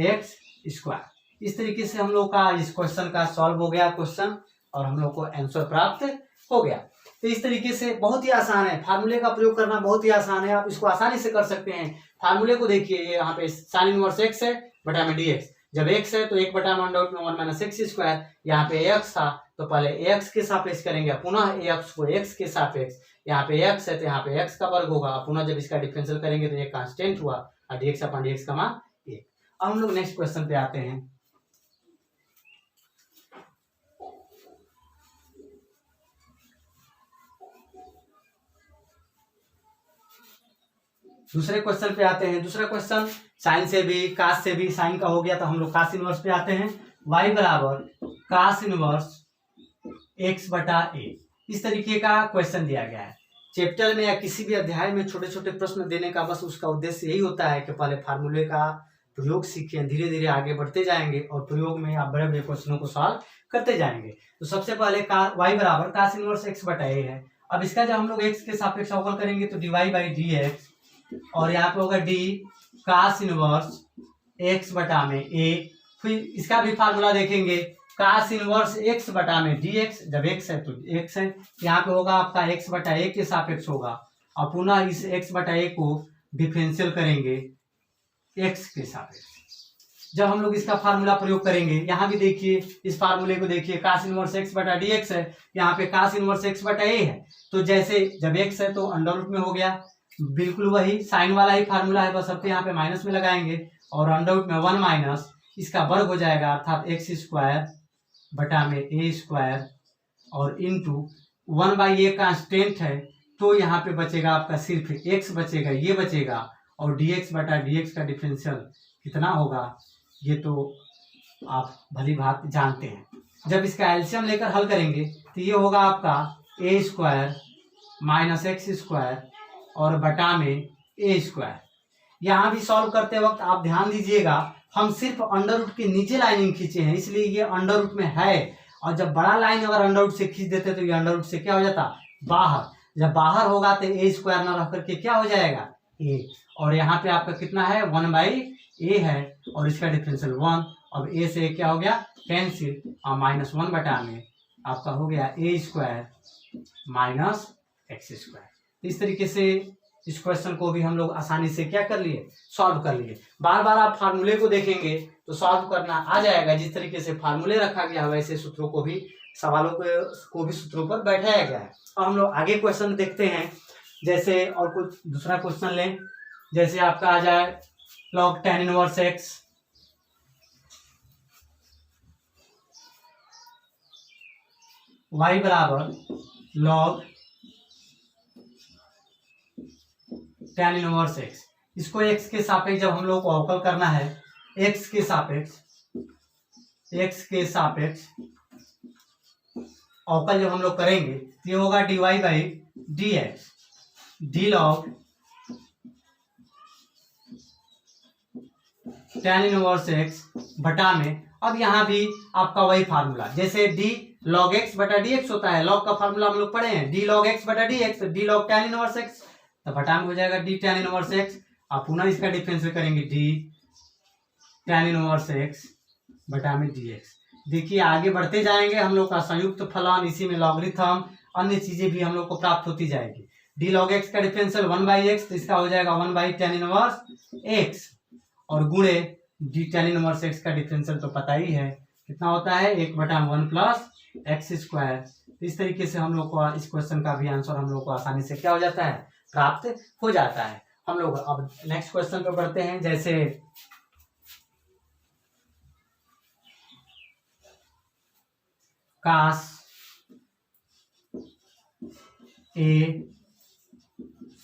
एक्स स्क्वायर। इस तरीके से हम लोग का इस क्वेश्चन का सॉल्व हो गया क्वेश्चन, और हम लोग को आंसर प्राप्त हो गया। तो इस तरीके से बहुत ही आसान है, फार्मूले का प्रयोग करना बहुत ही आसान है, आप इसको आसानी से कर सकते हैं। फार्मूले को देखिए, यहाँ पे साइन इनवर्स एक्स है बटा में dx, जब x है तो 1 में अंडर रूट में 1 माइनस एक्स स्क्वायर, यहाँ पे x था तो पहले x के सापेक्ष करेंगे, पुनः x को x के सापेक्ष, यहाँ पे x है तो यहाँ पे x का वर्ग होगा, पुनः जब इसका डिफरेंशियल करेंगे तो ये कांस्टेंट हुआ और dx अपान dx का मान 1। अब हम लोग नेक्स्ट क्वेश्चन पे आते हैं। दूसरे क्वेश्चन पे आते हैं। दूसरा क्वेश्चन साइन से भी कास से भी, साइन का हो गया तो हम लोग कास इनवर्स पे आते हैं। y बराबर कास इनवर्स x बटा a, इस तरीके का क्वेश्चन दिया गया है। चैप्टर में या किसी भी अध्याय में छोटे छोटे प्रश्न देने का बस उसका उद्देश्य यही होता है कि पहले फार्मूले का प्रयोग सीखें, धीरे धीरे आगे बढ़ते जाएंगे और प्रयोग में आप बड़े बड़े क्वेश्चनों को सॉल्व करते जाएंगे। तो सबसे पहले y बराबर कास इनवर्स x बटा a है। अब इसका जब हम लोग x के सापेक्ष अवकल करेंगे तो dy/dx, और यहाँ पे होगा d cos इनवर्स x बटा में a। फिर इसका भी फार्मूला देखेंगे, cos इनवर्स x बटा में dx, जब x है तो x है, यहाँ पे होगा आपका x बटा a के सापेक्ष होगा, और पुनः इस x बटा a को डिफरेंशियल करेंगे x के सापेक्ष। जब हम लोग इसका फार्मूला प्रयोग करेंगे, यहाँ भी देखिए इस फार्मूले को देखिए, cos इनवर्स x बटा dx है, यहाँ पे cos इनवर्स x बटा a है, तो जैसे जब x है तो अंडर रूट में हो गया, बिल्कुल वही साइन वाला ही फार्मूला है, बस अब यहाँ पे माइनस में लगाएंगे, और अंडर रूट में 1 माइनस इसका वर्ग हो जाएगा, अर्थात x स्क्वायर बटा में a स्क्वायर, और इंटू 1/a कांस्टेंट है, तो यहाँ पे बचेगा आपका सिर्फ x बचेगा, ये बचेगा, और dx बटा dx का डिफरेंशियल कितना होगा ये तो आप भली भांति जानते हैं। जब इसका एलसीएम लेकर हल करेंगे तो ये होगा आपका a square minus x square और बटा में a स्क्वायर। यहाँ भी सॉल्व करते वक्त आप ध्यान दीजिएगा, हम सिर्फ अंडर रूट के नीचे लाइनिंग खींचे हैं, इसलिए ये अंडर रूट में है, और जब बड़ा लाइन अगर अंडर रूट से खींच देते तो ये अंडर रूट से क्या हो जाता, बाहर। जब बाहर होगा तो a स्क्वायर ना रह करके क्या हो जाएगा, a, और यहाँ पे आपका कितना है 1/a है, और इसका डिफरेंशियल 1, अब a से क्या हो गया कैंसिल, और -1 बटा में आपका हो गया a square minus x square. इस तरीके से इस क्वेश्चन को भी हम लोग आसानी से क्या कर लिए, सॉल्व कर लिए। बार बार आप फार्मूले को देखेंगे तो सॉल्व करना आ जाएगा, जिस तरीके से फार्मूले रखा गया वैसे सूत्रों को भी, सवालों को भी सूत्रों पर बैठाया गया है। और हम लोग आगे क्वेश्चन देखते हैं, जैसे और कुछ दूसरा क्वेश्चन लें, जैसे आपका आ जाए log tan inverse x, y बराबर log tan इनवर्स x। इसको x के सापेक्ष जब हम लोग को अवकल करना है, x के सापेक्ष अवकल जब हम लोग करेंगे तो ये होगा dy/dx d log tan inverse x बटा में, अब यहाँ भी आपका वही फार्मूला, जैसे d log x बटा dx होता है, log का फार्मूला हम लोग पढ़े हैं, d log x बटा dx, तो d log tan inverse x, तो बटा में हो जाएगा d tan इनवर्स x। आप पुनः इसका डिफरेंशियल करेंगे d tan इनवर्स x बटा में dx। देखिए आगे बढ़ते जाएंगे, हम लोग का संयुक्त फलन, इसी में लॉगरिथम, अन्य चीजें भी हम लोग को प्राप्त होती जाएगी। d log x का डिफरेंशियल 1/x, तो इसका हो जाएगा 1/tan इनवर्स x, और गुणे d tan इनवर्स x का डिफरेंशियल तो पता ही है कितना होता है, 1/1 प्लस एक्स स्क्वायर। तो इस तरीके से हम लोग को इस क्वेश्चन का भी आंसर हम लोग को आसानी से क्या हो जाता है, प्राप्त हो जाता है। हम लोग अब नेक्स्ट क्वेश्चन पे बढ़ते हैं, जैसे cos a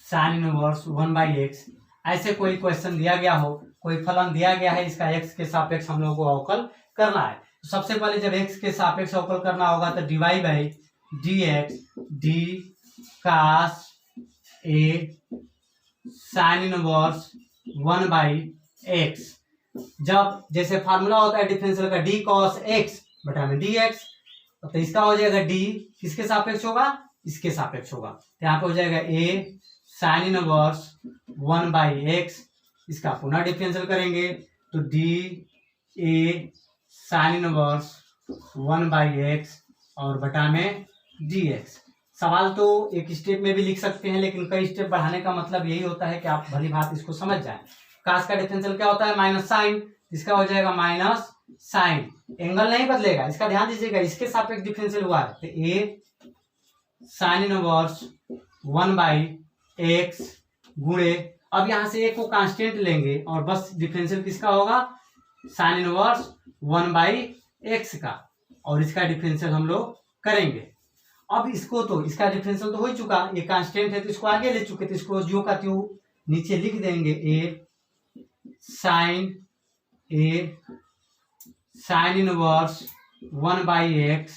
sin inverse 1/x, ऐसे कोई क्वेश्चन दिया गया हो, कोई फलन दिया गया है, इसका x के सापेक्ष हम लोग को अवकल करना है। तो सबसे पहले जब x के सापेक्ष अवकल करना होगा तो dy/dx d cos a sin inverse 1/x, जब जैसे फार्मूला होता है डिफरेंशियल का d cos x बटा में dx, तो इसका हो जाएगा d किसके सापेक्ष होगा, इसके सापेक्ष होगा, तो यहाँ पे हो जाएगा a sin इनवर्स 1/x, इसका पुनः डिफरेंशियल करेंगे तो d a sin inverse 1/x और बटा में dx। सवाल तो एक स्टेप में भी लिख सकते हैं, लेकिन कई स्टेप बढ़ाने का मतलब यही होता है कि आप भली भांति इसको समझ जाएं। कास का डिफरेंशियल क्या होता है, माइनस साइन, इसका हो जाएगा माइनस साइन, एंगल नहीं बदलेगा, इसका ध्यान दीजिएगा, इसके सापेक्ष डिफरेंशियल हुआ है, तो a sin इनवर्स 1/x गुणे, अब यहां से a को कांस्टेंट लेंगे और बस डिफरेंशियल किसका होगा, sin इनवर्स 1/x का, और इसका डिफरेंशियल हम लोग करेंगे। अब इसको तो इसका डिफरेंशियल तो हो ही चुका, ये कांस्टेंट है तो इसको आगे ले चुके, तो इसको ज्यों का त्यों नीचे लिख देंगे, a sin inverse 1/x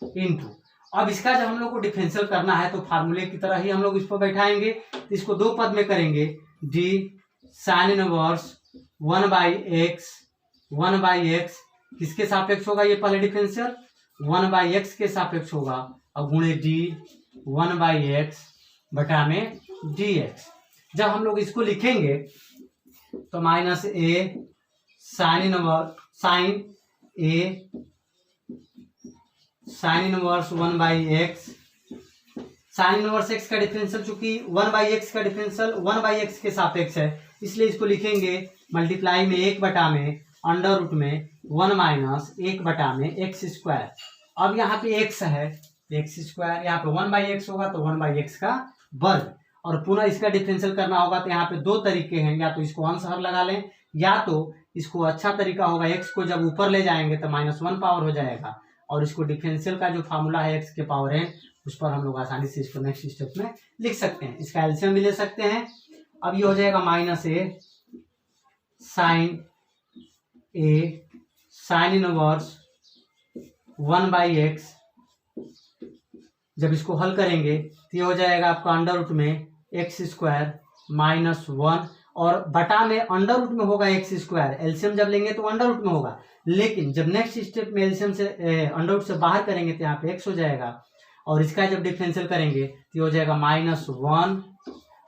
into, अब इसका जब हम लोग को डिफरेंशियल करना है तो फार्मूले की तरह ही हम लोग इसको बैठाएंगे, तो इसको दो पद में करेंगे, d sin इनवर्स 1/x किसके सापेक्ष होगा, ये पहले डिफरेंशियल 1/x के सापेक्ष होगा, और गुणे d 1/x बटा में dx। जब हम लोग इसको लिखेंगे तो minus a sine inverse 1/x। Sine inverse x का डिफरेंशियल चूंकि 1/x का डिफरेंशियल 1/x के सापेक्ष है, इसलिए इसको लिखेंगे मल्टीप्लाई में 1 बटा में अंडर रूट में 1 माइनस 1 बटा में एक्स स्क्वायर। अब यहाँ पे x है एक्स स्क्वायर, यहाँ पे 1/x होगा तो 1/x का वर्ग, और पुनः इसका डिफरेंशियल करना होगा तो यहाँ पे दो तरीके हैं, या तो इसको अंश हर लगा लें, या तो इसको अच्छा तरीका होगा x को जब ऊपर ले जाएंगे तो -1 पावर हो जाएगा, और इसको डिफरेंशियल का जो फार्मूला है x के पावर n उस पर हम लोग आसानी से इसको नेक्स्ट स्टेप में लिख सकते हैं। इसका एलसीएम भी ले सकते हैं। अब ये हो जाएगा minus a sine inverse 1/x। जब इसको हल करेंगे तो ये हो जाएगा आपका अंडर रूट में एक्स स्क्वायर -1, और बटा में अंडर रूट में होगा एक्स स्क्वायर। एलसीएम जब लेंगे तो अंडर रूट में होगा, लेकिन जब नेक्स्ट स्टेप में एलसीएम से अंडर रूट से बाहर करेंगे तो यहाँ पे एक्स हो जाएगा, और इसका जब डिफरेंशियल करेंगे तो ये हो जाएगा -1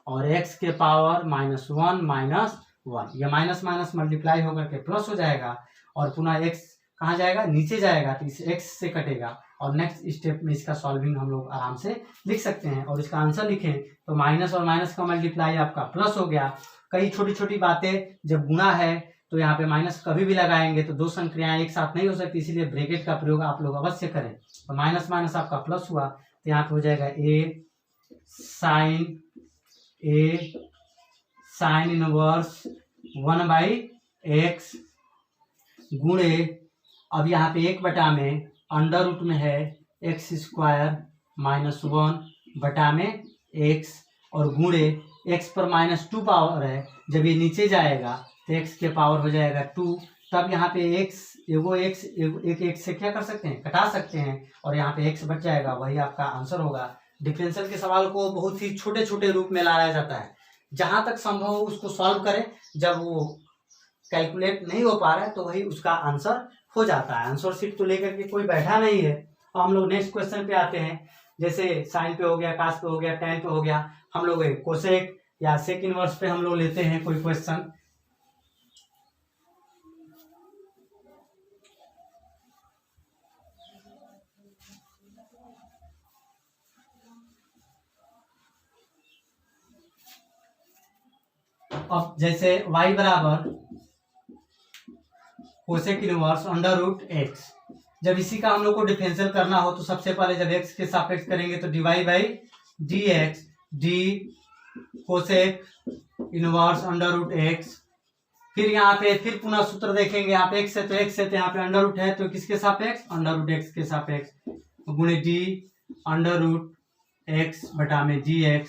और एक्स के पावर -1 -1। ये माइनस माइनस मल्टीप्लाई होकर के प्लस हो जाएगा, और पुनः एक्स कहाँ जाएगा, नीचे जाएगा, तो इस एक्स से कटेगा, और नेक्स्ट स्टेप में इसका सॉल्विंग हम लोग आराम से लिख सकते हैं। और इसका आंसर लिखें तो माइनस और माइनस का मल्टीप्लाई आपका प्लस हो गया। कई छोटी छोटी बातें, जब गुणा है तो यहाँ पे माइनस कभी भी लगाएंगे तो दो संक्रियाएं एक साथ नहीं हो सकती, इसीलिए ब्रैकेट का प्रयोग आप लोग अवश्य करें। तो माइनस माइनस आपका प्लस हुआ तो यहाँ पे हो जाएगा ए साइन इनवर्स 1/x गुणे, अब यहाँ पे 1 बटा में अंडर रूट में है एक्स स्क्वायर -1 बटा में x, और गुणे x पर -2 पावर है, जब ये नीचे जाएगा तो x के पावर हो जाएगा 2। तब यहाँ पे x एक x से क्या कर सकते हैं, कटा सकते हैं, और यहाँ पे x बच जाएगा, वही आपका आंसर होगा। डिफरेंशियल के सवाल को बहुत ही छोटे छोटे रूप में लाया जाता है, जहां तक संभव हो उसको सॉल्व करें। जब वो कैलकुलेट नहीं हो पा रहा है तो वही उसका आंसर हो जाता है। आंसर शीट तो लेकर के कोई बैठा नहीं है। और हम लोग नेक्स्ट क्वेश्चन पे आते हैं, जैसे साइन पे हो गया, कास पे हो गया, टेन पे हो गया, हम लोग कोसेक या सेक इनवर्स पे हम लोग लेते हैं कोई क्वेश्चन। अब जैसे y बराबर cosec inverse under root x, जब इसी का हम लोग को डिफरेंशियल करना हो तो सबसे पहले जब x के सापेक्ष करेंगे तो dy/dx d cosec inverse under root x. फिर यहाँ पे फिर पुनः सूत्र देखेंगे, यहाँ पे x है तो x है, तो यहाँ पे अंडर रूट है तो किसके सापेक्ष, अंडर रूट x के सापेक्ष, गुणे d अंडर रूट x बटा में dx,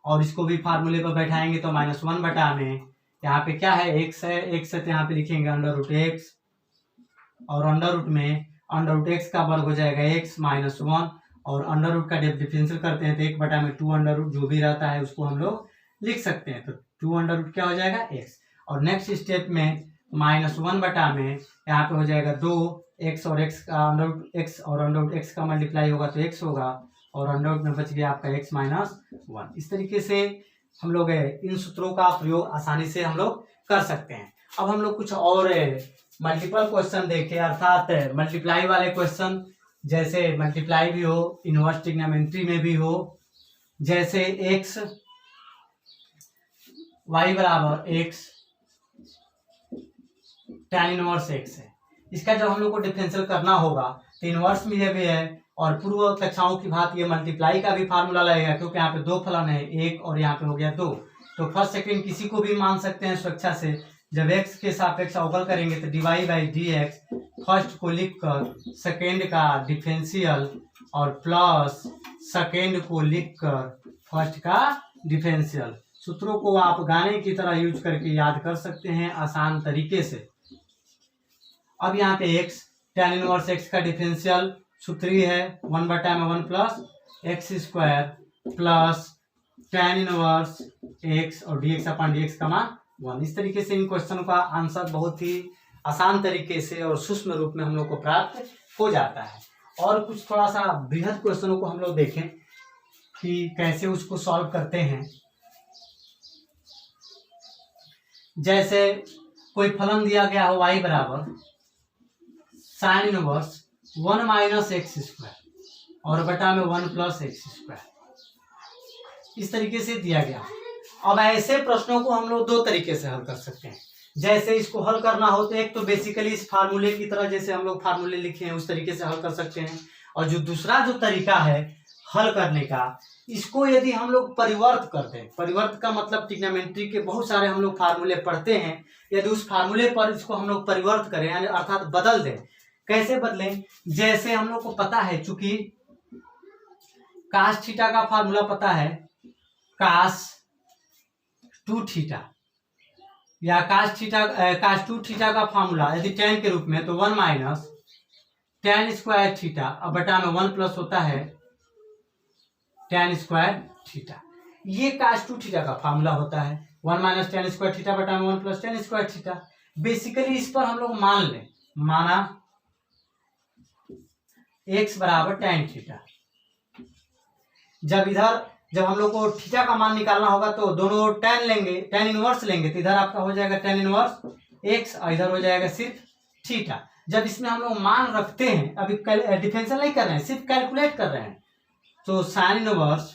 और इसको भी फार्मूले पर बैठाएंगे तो -1 बटा में, यहाँ पे क्या है x है तो यहाँ पे लिखेंगे अंडर रूट x, और अंडर रूट में अंडर रूट x का वर्ग हो जाएगा x -1, और अंडर रूट का डिफरेंशियल करते हैं तो 1 बटा में 2 अंडर रूट जो भी रहता है उसको हम लोग लिख सकते हैं, तो 2 अंडर रूट क्या हो जाएगा x, और नेक्स्ट स्टेप में -1 बटा में यहाँ पे हो जाएगा 2x, और x का अंडर रूट x और अंडर रूट x का मल्टीप्लाई होगा तो x होगा, और अंडर रूट में बच गया आपका x -1। इस तरीके से हम लोग इन सूत्रों का प्रयोग आसानी से हम लोग कर सकते हैं। अब हम लोग कुछ और मल्टीपल क्वेश्चन देखें, अर्थात मल्टीप्लाई वाले क्वेश्चन, जैसे मल्टीप्लाई भी हो, इनवर्स ट्रिग्नोमेट्री में भी हो, जैसे x y बराबर x tan इनवर्स x है। इसका जब हम लोग को डिफरेंशियल करना होगा तो इनवर्स में भी है, और पूर्व कक्षाओं की भांति ये मल्टीप्लाई का भी फार्मूला लगेगा, क्योंकि यहाँ पे दो फलन है, एक और यहाँ पे हो गया 2, तो फर्स्ट सेकंड किसी को भी मान सकते हैं स्वेच्छा से। जब x के सापेक्ष अवकल करेंगे तो dy/dx फर्स्ट को लिखकर सेकेंड का डिफरेंशियल, और प्लस सेकेंड को लिखकर फर्स्ट का डिफरेंशियल। सूत्रों को आप गाने की तरह यूज करके याद कर सकते हैं आसान तरीके से। अब यहाँ पे x tan इनवर्स x का डिफरेंशियल सूत्र है 1 बटा में 1 plus x square plus tan inverse x और dx अपन dx का मान 1। इस तरीके से इन क्वेश्चन का आंसर बहुत ही आसान तरीके से और सूक्ष्म रूप में हम लोग को प्राप्त हो जाता है। और कुछ थोड़ा सा बृहद क्वेश्चनों को हम लोग देखें, कि कैसे उसको सॉल्व करते हैं। जैसे कोई फलन दिया गया हो y बराबर sine inverse 1 minus x square और बटा में 1 प्लस एक्स स्क्वायर, इस तरीके से दिया गया। अब ऐसे प्रश्नों को हम लोग दो तरीके से हल कर सकते हैं। जैसे इसको हल करना हो तो एक तो बेसिकली इस फार्मूले की तरह जैसे हम लोग फार्मूले लिखे हैं उस तरीके से हल कर सकते हैं, और जो दूसरा जो तरीका है हल करने का, इसको यदि हम लोग परिवर्त करते हैं, परिवर्त का मतलब ट्रिग्नोमेट्री के बहुत सारे हम लोग फार्मूले पढ़ते हैं, यदि उस फार्मूले पर इसको हम लोग परिवर्त करें यानी अर्थात बदल दें। कैसे बदलें? जैसे हम लोग को पता है, चूंकि कास थीटा का फार्मूला पता है, कास 2 थीटा या कास 2 थीटा का फार्मूला यदि tan के रूप में तो 1 माइनस tan स्क्वायर थीटा और बटा में 1 प्लस होता है tan स्क्वायर थीटा। ये कास 2 थीटा का फार्मूला होता है, 1 माइनस tan स्क्वायर थीटा बटा में 1 plus tan square theta. Basically इस पर हम लोग मान लें, माना x बराबर tan थीटा। जब हम लोग को थीटा का मान निकालना होगा तो दोनों tan लेंगे, tan इनवर्स लेंगे, तो इधर आपका हो जाएगा tan इनवर्स x और इधर हो जाएगा सिर्फ थीटा। जब इसमें हम लोग मान रखते हैं, अभी डिफरेंशियल नहीं कर रहे हैं, सिर्फ कैलकुलेट कर रहे हैं, तो साइन इनवर्स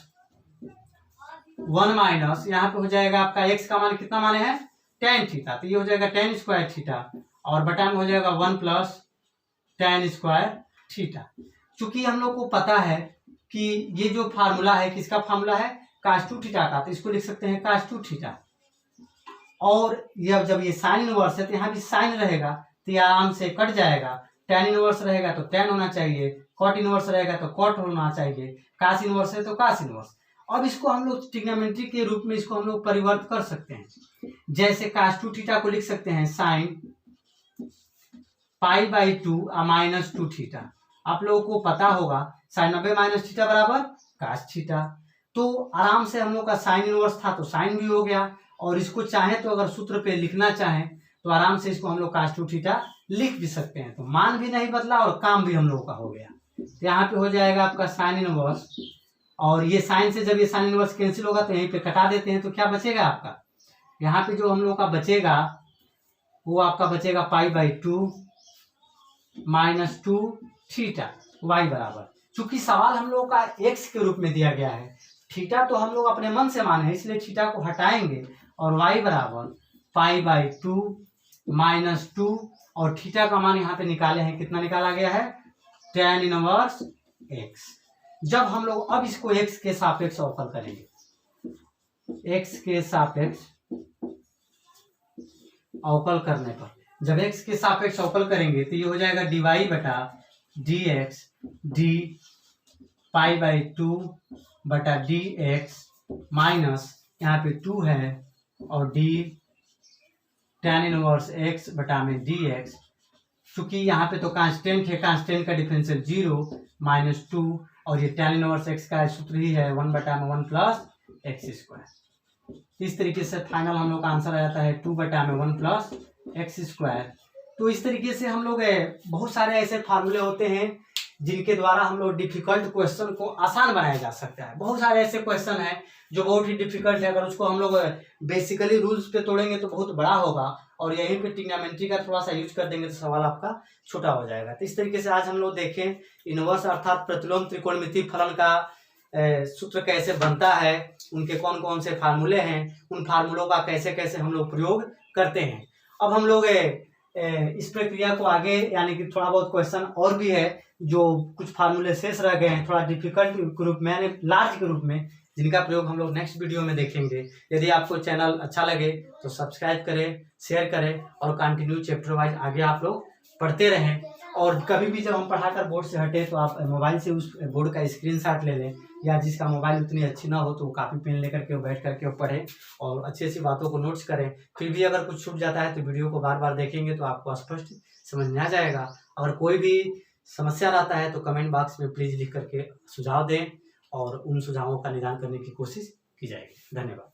1 माइनस यहाँ पे हो जाएगा आपका x का मान कितना माने हैं tan थीटा, तो ये हो जाएगा tan स्क्वायर थीटा और बटा में हो जाएगा 1 प्लस tan स्क्वायर थीटा। चूंकि हम लोग को पता है कि ये जो फार्मूला है किसका फार्मूला है, कास 2 थीटा का, तो इसको लिख सकते हैं कास 2 थीटा। और यह जब ये साइन इनवर्स है तो यहाँ भी साइन रहेगा तो ये आराम से कट जाएगा, tan इनवर्स रहेगा तो tan होना चाहिए, कॉट इनवर्स रहेगा तो कॉट होना चाहिए, कास इनवर्स है तो कास इनवर्स। अब इसको हम लोग ट्रिग्नोमेट्री के रूप में इसको हम लोग परिवर्तित कर सकते हैं। जैसे कास 2 थीटा को लिख सकते हैं साइन π/2 माइनस 2 थीटा। आप लोगों को पता होगा साइन 90 माइनस थीटा बराबर कास थीटा, तो आराम से हम लोग का साइन इनवर्स था तो साइन भी हो गया, और इसको चाहे तो अगर सूत्र पे लिखना चाहें तो आराम से इसको हम लोग कास 2 थीटा लिख भी सकते हैं, तो मान भी नहीं बदला और काम भी हम लोग का हो गया। तो यहाँ पे हो जाएगा आपका साइन इनवर्स, और ये साइन से जब ये साइन इनवर्स कैंसिल होगा तो यहीं पे कटा देते हैं, तो क्या बचेगा आपका, यहाँ पे जो हम लोग का बचेगा वो आपका बचेगा π/2 माइनस 2 थीटा y बराबर। चूंकि सवाल हम लोग का x के रूप में दिया गया है, थीटा तो हम लोग अपने मन से माने हैं, इसलिए थीटा को हटाएंगे और y बराबर π/2 माइनस 2, और थीटा का मान यहाँ पे निकाले हैं, कितना निकाला गया है tan इनवर्स x। जब हम लोग अब इसको x के सापेक्ष अवकल करेंगे, x के सापेक्ष अवकल करने पर जब x के सापेक्ष अवकल करेंगे तो ये हो जाएगा dy बटा dx d π/2 बटा dx माइनस यहाँ पे 2 है और d tan इनवर्स x बटा में dx। चूंकि यहाँ पे तो कांस्टेंट है, कांस्टेंट का डिफरेंशियल 0 माइनस 2, और ये tan इनवर्स x का सूत्र ही है 1 बटा में 1 प्लस एक्स स्क्वायर। इस तरीके से फाइनल हम लोग का आंसर आ जाता है 2 बटा में 1 प्लस एक्स स्क्वायर। तो इस तरीके से हम लोग बहुत सारे ऐसे फार्मूले होते हैं जिनके द्वारा हम लोग डिफिकल्ट क्वेश्चन को आसान बनाया जा सकता है। बहुत सारे ऐसे क्वेश्चन हैं जो बहुत ही डिफिकल्ट है, अगर उसको हम लोग बेसिकली रूल्स पे तोड़ेंगे तो बहुत बड़ा होगा, और यहीं पे ट्रिग्नोमेट्री का थोड़ा सा यूज कर देंगे तो सवाल आपका छोटा हो जाएगा। तो इस तरीके से आज हम लोग देखें इनवर्स अर्थात प्रतिलोम त्रिकोणमितीय फलन का सूत्र कैसे बनता है, उनके कौन कौन से फार्मूले हैं, उन फार्मूलों का कैसे कैसे हम लोग प्रयोग करते हैं। अब हम लोग इस प्रक्रिया को आगे, यानी कि थोड़ा बहुत क्वेश्चन और भी है जो कुछ फार्मूले शेष रह गए हैं थोड़ा डिफिकल्ट ग्रुप में यानी लार्ज ग्रुप में, जिनका प्रयोग हम लोग नेक्स्ट वीडियो में देखेंगे। यदि आपको चैनल अच्छा लगे तो सब्सक्राइब करें, शेयर करें और कंटिन्यू चैप्टर वाइज आगे आप लोग पढ़ते रहें। और कभी भी जब हम पढ़ाकर बोर्ड से हटे तो आप मोबाइल से उस बोर्ड का स्क्रीनशॉट ले लें, या जिसका मोबाइल उतनी अच्छी ना हो तो वो कापी पेन लेकर के बैठ करके वो पढ़ें और अच्छी अच्छी बातों को नोट्स करें। फिर भी अगर कुछ छूट जाता है तो वीडियो को बार बार देखेंगे तो आपको स्पष्ट समझ में आ जाएगा। अगर कोई भी समस्या रहता है तो कमेंट बॉक्स में प्लीज़ लिख करके सुझाव दें और उन सुझावों का निदान करने की कोशिश की जाएगी। धन्यवाद।